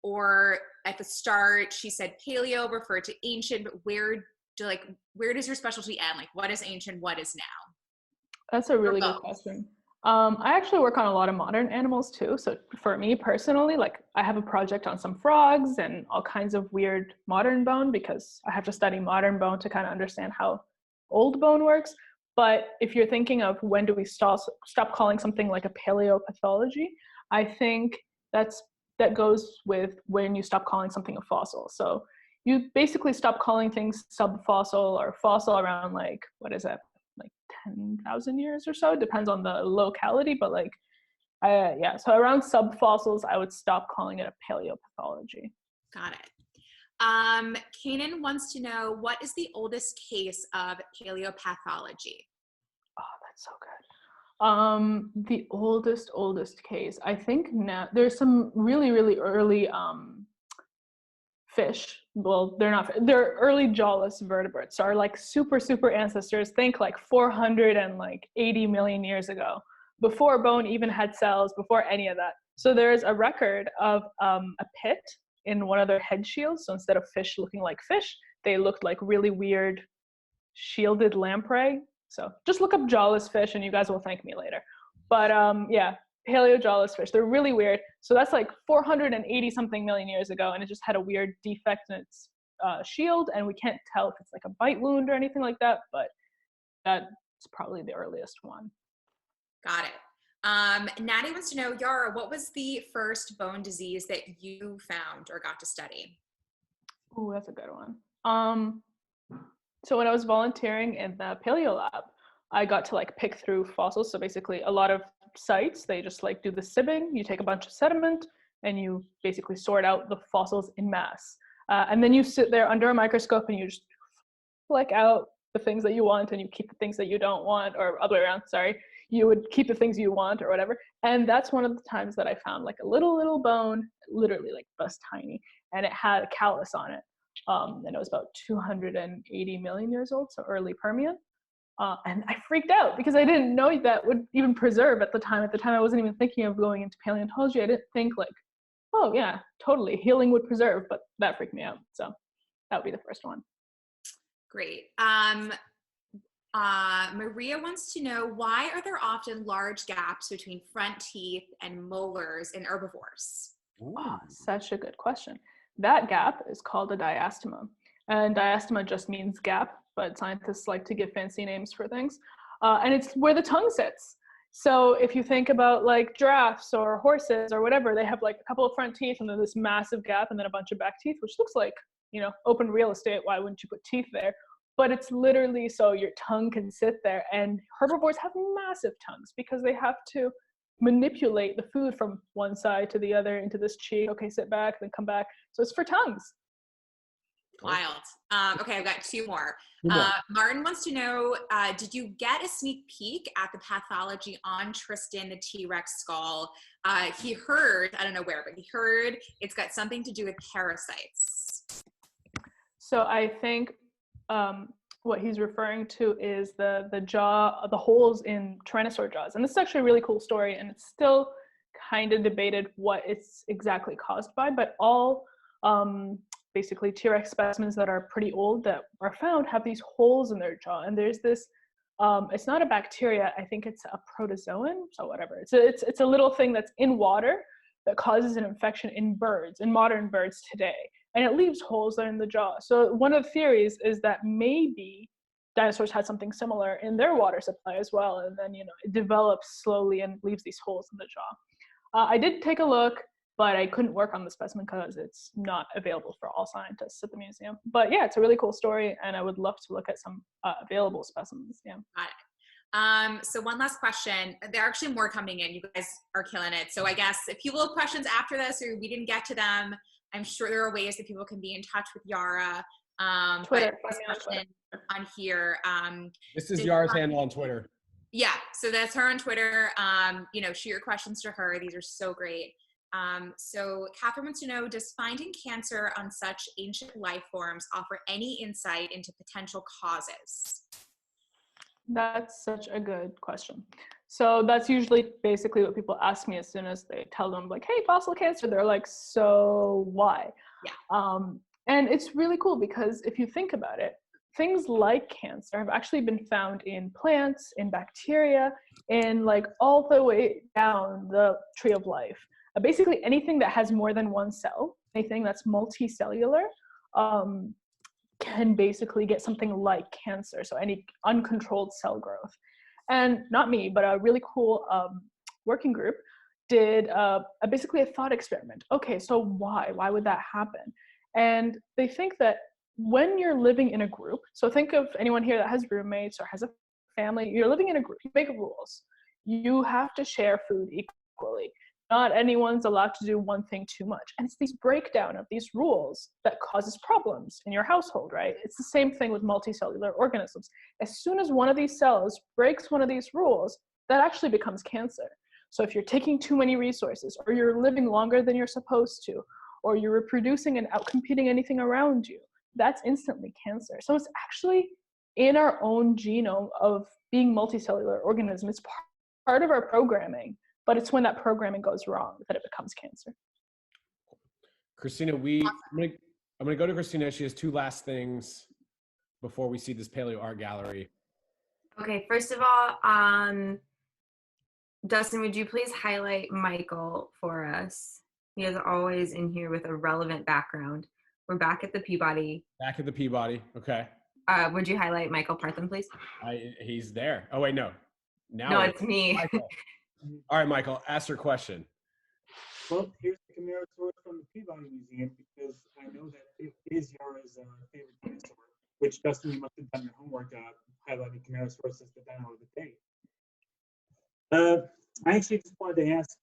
Or at the start, she said Paleo, referred to ancient, but where does your specialty end? Like, what is ancient, what is now? That's a really good question. I actually work on a lot of modern animals too. So for me personally, like I have a project on some frogs and all kinds of weird modern bone, because I have to study modern bone to kind of understand how old bone works. But if you're thinking of when do we stop calling something like a paleopathology, I think that goes with when you stop calling something a fossil. So you basically stop calling things subfossil or fossil around like, what is that? Like 10,000 years or so, depends on the locality, but like so around subfossils I would stop calling it a paleopathology. Got it. Kanan wants to know, what is the oldest case of paleopathology? it's so good. The oldest case, I think now there's some really, really early fish. Well, they're early jawless vertebrates. Our like super ancestors, think like 480 million years ago, before bone even had cells, before any of that. So there's a record of a pit in one of their head shields. So instead of fish looking like fish, they looked like really weird shielded lamprey. So just look up jawless fish and you guys will thank me later. But yeah, paleo jawless fish, they're really weird. So that's like 480 something million years ago, and it just had a weird defect in its shield, and we can't tell if it's like a bite wound or anything like that, but that's probably the earliest one. Got it. Natty wants to know, Yara, what was the first bone disease that you found or got to study? Oh, that's a good one. So when I was volunteering in the Paleo lab, I got to like pick through fossils. So basically a lot of sites, they just like do the sieving. You take a bunch of sediment and you basically sort out the fossils in mass. And then you sit there under a microscope and you just fleck out the things that you want and you keep the things that you don't want, or other way around, sorry. You would keep the things you want or whatever. And that's one of the times that I found like a little bone, literally like bust tiny, and it had a callus on it. And it was about 280 million years old, so early Permian. And I freaked out because I didn't know that would even preserve at the time. At the time, I wasn't even thinking of going into paleontology. I didn't think like, oh yeah, totally, healing would preserve, but that freaked me out. So that would be the first one. Great. Maria wants to know, why are there often large gaps between front teeth and molars in herbivores? Oh, such a good question. That gap is called a diastema. And diastema just means gap, but scientists like to give fancy names for things. And it's where the tongue sits. So if you think about like giraffes or horses or whatever, they have like a couple of front teeth and then this massive gap and then a bunch of back teeth, which looks like, you know, open real estate. Why wouldn't you put teeth there? But it's literally so your tongue can sit there. And herbivores have massive tongues because they have to manipulate the food from one side to the other into this cheek. Okay, sit back, then come back. So it's for tongues. Wild. Okay, I've got two more. Martin wants to know, did you get a sneak peek at the pathology on Tristan, the T-Rex skull? He heard, I don't know where, but he heard it's got something to do with parasites. So I think what he's referring to is the jaw, the holes in Tyrannosaur jaws. And this is actually a really cool story, and it's still kind of debated what it's exactly caused by, but all basically T-Rex specimens that are pretty old that are found have these holes in their jaw. And there's this, it's not a bacteria, I think it's a protozoan, so whatever. It's a little thing that's in water that causes an infection in birds, in modern birds today. And it leaves holes there in the jaw. So one of the theories is that maybe dinosaurs had something similar in their water supply as well. And then, you know, it develops slowly and leaves these holes in the jaw. I did take a look, but I couldn't work on the specimen because it's not available for all scientists at the museum. But yeah, it's a really cool story, and I would love to look at some available specimens. Yeah. Got it. So one last question. There are actually more coming in. You guys are killing it. So I guess if people have questions after this or we didn't get to them, I'm sure there are ways that people can be in touch with Yara. Twitter. On here. This is Yara's handle on Twitter. Yeah, so that's her on Twitter. You know, shoot your questions to her. These are so great. So Catherine wants to know, does finding cancer on such ancient life forms offer any insight into potential causes? That's such a good question. So that's usually basically what people ask me as soon as they tell them like, hey, fossil cancer, they're like, so why? Yeah. And it's really cool because if you think about it, things like cancer have actually been found in plants, in bacteria, in like all the way down the tree of life. Basically anything that has more than one cell, anything that's multicellular, can basically get something like cancer. So any uncontrolled cell growth. And not me, but a really cool working group did basically a thought experiment. Okay, so why would that happen? And they think that when you're living in a group, so think of anyone here that has roommates or has a family, you're living in a group, you make rules. You have to share food equally. not anyone's allowed to do one thing too much. And it's these breakdown of these rules that causes problems in your household, right? It's the same thing with multicellular organisms. As soon as one of these cells breaks one of these rules, that actually becomes cancer. So if you're taking too many resources, or you're living longer than you're supposed to, or you're reproducing and outcompeting anything around you, that's instantly cancer. So it's actually in our own genome of being multicellular organism. It's part of our programming, but it's when that programming goes wrong that it becomes cancer. Christina, I'm gonna go to Christina. She has 2 last things before we see this paleo art gallery. Okay, first of all, Dustin, would you please highlight Michael for us? He is always in here with a relevant background. We're back at the Peabody. Back at the Peabody, okay. Would you highlight Michael Partham, please? He's there. Oh, wait, no. No, it's me. Michael. All right, Michael, ask your question. Well, here's the Camarasaurus from the Peabody Museum, because I know that it is Yara's favorite dinosaur, which Dustin, you must have done your homework highlighting Camarasaurus as the dino of the day. I actually just wanted to ask,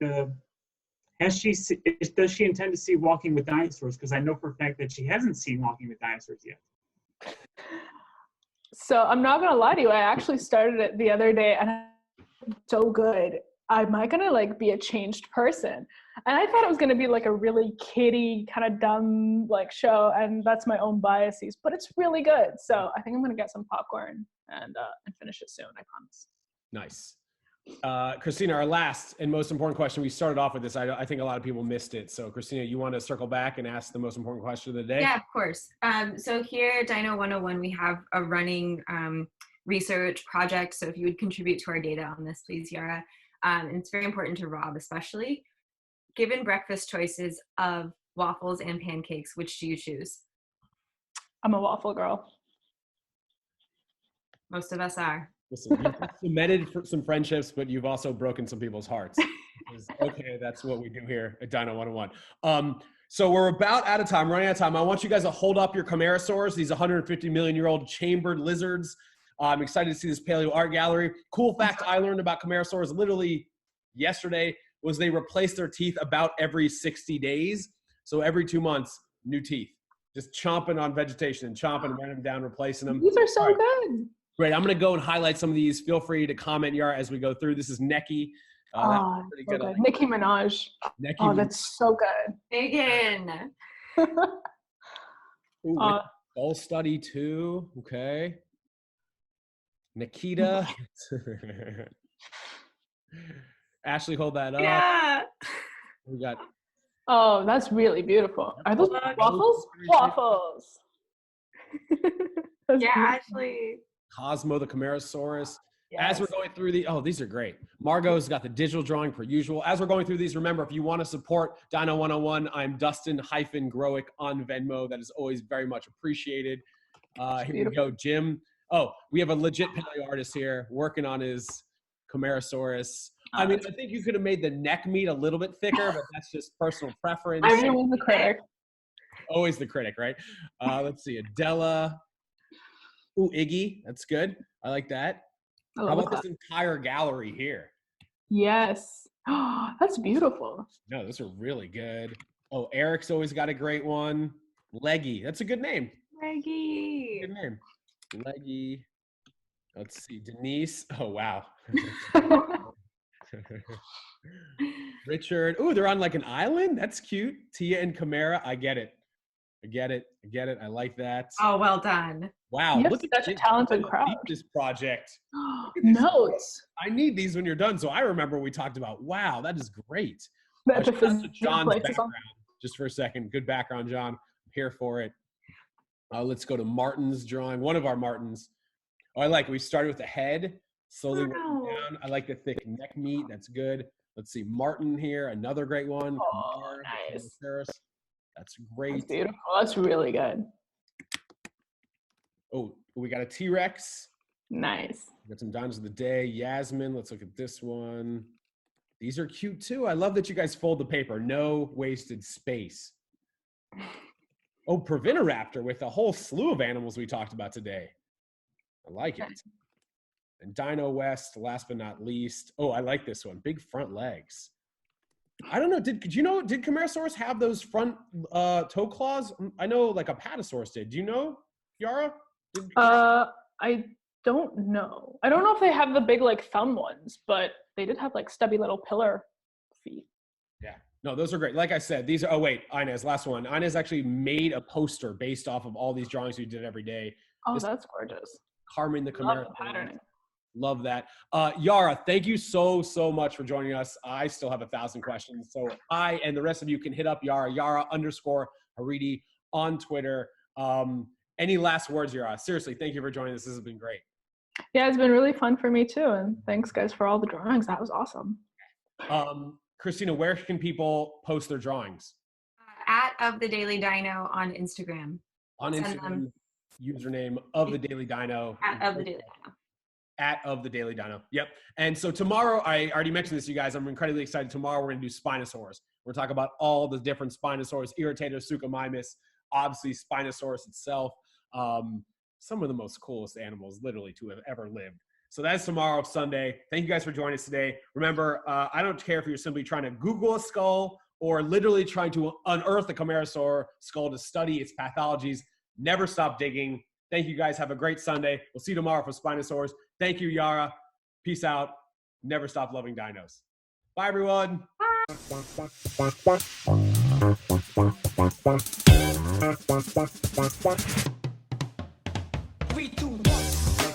does she intend to see Walking with Dinosaurs? Because I know for a fact that she hasn't seen Walking with Dinosaurs yet. So I'm not gonna lie to you, I actually started it the other day and it's so good. Am I gonna like be a changed person? And I thought it was gonna be like a really kiddie, kind of dumb like show, and that's my own biases, but it's really good. So I think I'm gonna get some popcorn and finish it soon, I promise. Nice. Christina, our last and most important question. We started off with this. I think a lot of people missed it. So Christina, you want to circle back and ask the most important question of the day? Yeah, of course. So here at Dino 101, we have a running research project. So if you would contribute to our data on this, please, Yara. And it's very important to Rob, especially. Given breakfast choices of waffles and pancakes, which do you choose? I'm a waffle girl. Most of us are. Listen, you've cemented some friendships, but you've also broken some people's hearts. Okay, that's what we do here at Dino 101. So we're about out of time, running out of time. I want you guys to hold up your Camarasaurs, these 150 million-year-old chambered lizards. I'm excited to see this paleo art gallery. Cool fact I learned about Camarasaurs literally yesterday was they replace their teeth about every 60 days. So every 2 months, new teeth. Just chomping on vegetation and chomping, running them down, replacing them. These are so good. Great. I'm going to go and highlight some of these. Feel free to comment, Yara, as we go through. This is Neki. Oh, so good. Nicki Minaj. Oh, that's so good. Megan. Skull Study 2. Okay. Nikita. Ashley, hold that up. Yeah. We got. Oh, that's really beautiful. Are those waffles? Waffles. Yeah, Ashley. Cosmo the Camarasaurus. Yes. As we're going through these are great. Margot's got the digital drawing per usual. As we're going through these, remember, if you want to support Dino 101, I'm Dustin-Growick on Venmo. That is always very much appreciated. Here we go, Jim. Oh, we have a legit paleo artist here working on his Camarasaurus. I mean, I think you could have made the neck meat a little bit thicker, but that's just personal preference. Everyone's the critic. Always the critic, right? Let's see, Adela. Ooh, Iggy, that's good. I like that. How about this entire gallery here? Yes. Oh, that's beautiful. No, those are really good. Oh, Eric's always got a great one. Leggy, that's a good name. Leggy. Good name. Leggy. Let's see, Denise. Oh, wow. Richard. Ooh, they're on like an island. That's cute. Tia and Camara. I get it. I like that. Oh, well done. Wow. Look at such a talented crowd. This project. Notes. I need these when you're done. So I remember we talked about, wow, that is great. John's background. Just for a second. Good background, John. I'm here for it. Let's go to Martin's drawing. One of our Martins. Oh, I like it. We started with the head. Slowly working down. I like the thick neck meat. That's good. Let's see. Martin here. Another great one. Oh, nice. That's great. That's beautiful. That's really good. Oh, we got a T-Rex. Nice. We got some Dinos of the Day. Yasmin. Let's look at this one. These are cute too. I love that you guys fold the paper. No wasted space. Oh, Proveniraptor with a whole slew of animals we talked about today. I like it. And Dino West, last but not least. Oh, I like this one. Big front legs. I don't know. Did Camarasaurus have those front toe claws? I know like a Pachycephalosaurus did. Do you know, Yara? I don't know. I don't know if they have the big like thumb ones, but they did have like stubby little pillar feet. Yeah. No, those are great. Like I said, these are, oh wait, Inez, last one. Inez actually made a poster based off of all these drawings we did every day. Oh, that's gorgeous. Carmine the Camarasaurus. Love the patterning. Love that. Yara, thank you so much for joining us. I still have 1,000 questions. So I and the rest of you can hit up Yara, Yara_Haridi on Twitter. Any last words, Yara? Seriously, thank you for joining us. This has been great. Yeah, it's been really fun for me too. And thanks guys for all the drawings. That was awesome. Christina, where can people post their drawings? At Of the Daily Dino on Instagram. On Instagram, username Of the Daily Dino. At Of the Daily Dino. At Of the Daily Dino. Yep. And so tomorrow, I already mentioned this to you guys. I'm incredibly excited. Tomorrow, we're going to do Spinosaurus. We're talking about all the different Spinosaurus, Irritator, Suchomimus, obviously Spinosaurus itself. Some of the most coolest animals literally to have ever lived. So that's tomorrow, Sunday. Thank you guys for joining us today. Remember, I don't care if you're simply trying to Google a skull or literally trying to unearth a Camarasaur skull to study its pathologies. Never stop digging. Thank you guys. Have a great Sunday. We'll see you tomorrow for Spinosaurus. Thank you, Yara. Peace out. Never stop loving dinos. Bye, everyone. Bye.